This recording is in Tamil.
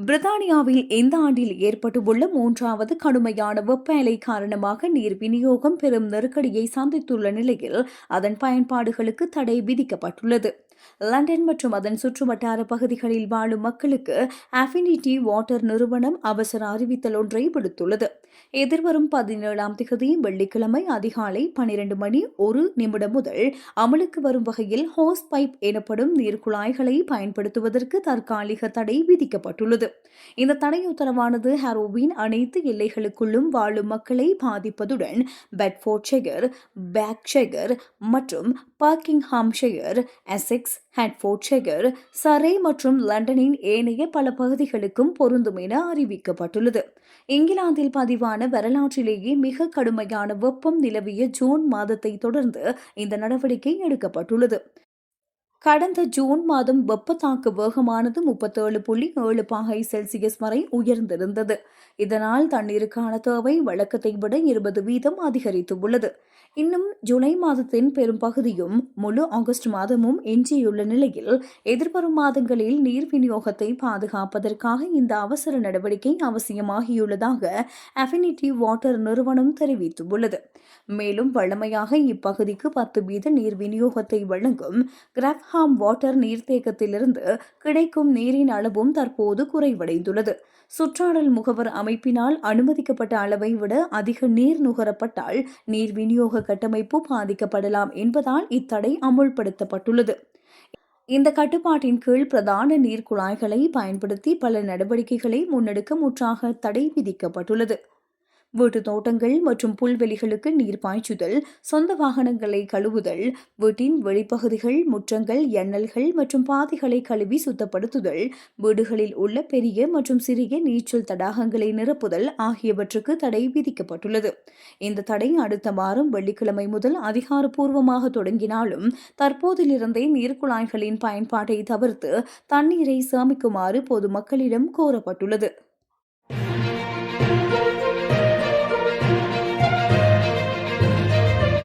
பிரித்தானியாவில் இந்த ஆண்டில் ஏற்பட்டுள்ள மூன்றாவது கடுமையான வெப்ப அலை காரணமாக நீர் விநியோகம் பெரும் நெருக்கடியை சந்தித்துள்ள நிலையில் அதன் பயன்பாடுகளுக்கு தடை விதிக்கப்பட்டுள்ளது. லண்டன் மற்றும் அதன் சுற்றுவட்டார பகுதிகளில் வாழும் மக்களுக்கு அஃபினிட்டி வாட்டர் நிறுவனம் அவசர அறிவித்தல் ஒன்றை விடுத்துள்ளது. எதிர்வரும் 17ஆம் தேதி வெள்ளிக்கிழமை அதிகாலை 12:01 முதல் அமலுக்கு வரும் வகையில் ஹோஸ் பைப் எனப்படும் நீர்க்குழாய்களை பயன்படுத்துவதற்கு தற்காலிக தடை விதிக்கப்பட்டுள்ளது. இந்த தடை உத்தரவானது ஹாரோவின் அனைத்து எல்லைகளுக்குள்ளும் வாழும் மக்களை பாதிப்பதுடன் பெட்ஃபோர்ட்ஷையர், பேக்ஷையர் மற்றும் பக்கிங்ஹாம்ஷையர், எசெக்ஸ், ஹெட்ஃபோர்ட்ஷையர், சரே மற்றும் லண்டனின் ஏனைய பல பகுதிகளுக்கும் பொருந்தும் என அறிவிக்கப்பட்டுள்ளது. இங்கிலாந்தில் பதிவான வரலாற்றிலேயே மிக கடுமையான வெப்பம் நிலவிய ஜூன் மாதத்தை தொடர்ந்து இந்த நடவடிக்கை எடுக்கப்பட்டுள்ளது. கடந்த ஜூன் மாதம் வெப்பத்தாக்கு வேகமானது 37.7 பாகை செல்சியஸ் வரை உயர்ந்திருந்தது. இதனால் தண்ணீருக்கான தேவை வழக்கத்தை விட 20% அதிகரித்துள்ளது. இன்னும் ஜூலை மாதத்தின் பெரும் பகுதியும் முழு ஆகஸ்ட் மாதமும் எஞ்சியுள்ள நிலையில் எதிர்வரும் மாதங்களில் நீர் விநியோகத்தை பாதுகாப்பதற்காக இந்த அவசர நடவடிக்கை அவசியமாகியுள்ளதாக அஃபினிட்டி வாட்டர் நிறுவனம் தெரிவித்துள்ளது. மேலும் வழமையாக இப்பகுதிக்கு 10% நீர் விநியோகத்தை வழங்கும் கிராப்ஹாம் வாட்டர் நீர்த்தேக்கத்திலிருந்து கிடைக்கும் நீரின் அளவும் தற்போது குறைவடைந்துள்ளது. சுற்றாடல் முகவர் அமைப்பினால் அனுமதிக்கப்பட்ட அளவை விட அதிக நீர் நுகரப்பட்டால் நீர் விநியோக கட்டமைப்பு பாதிக்கப்படலாம் என்பதால் இத்தடை அமுல்படுத்தப்பட்டுள்ளது. இந்த கட்டுப்பாட்டின் கீழ் பிரதான நீர் குழாய்களை பயன்படுத்தி பல நடவடிக்கைகளை முன்னெடுக்க முற்றாக தடை விதிக்கப்பட்டுள்ளது. வீட்டுத் தோட்டங்கள் மற்றும் புல்வெளிகளுக்கு நீர் பாய்ச்சுதல், சொந்த வாகனங்களை கழுவுதல், வீட்டின் வெளிப்பகுதிகள், முற்றங்கள், எண்ணல்கள் மற்றும் பாதைகளை கழுவி சுத்தப்படுத்துதல், வீடுகளில் உள்ள பெரிய மற்றும் சிறிய நீச்சல் தடாகங்களை நிரப்புதல் ஆகியவற்றுக்கு தடை விதிக்கப்பட்டுள்ளது. இந்த தடை அடுத்த வாரம் வெள்ளிக்கிழமை முதல் அதிகாரப்பூர்வமாக தொடங்கினாலும் தற்போதிலிருந்தே நீர்க்குழாய்களின் பயன்பாட்டை தவிர்த்து தண்ணீரை சேமிக்குமாறு பொதுமக்களிடம் கோரப்பட்டுள்ளது.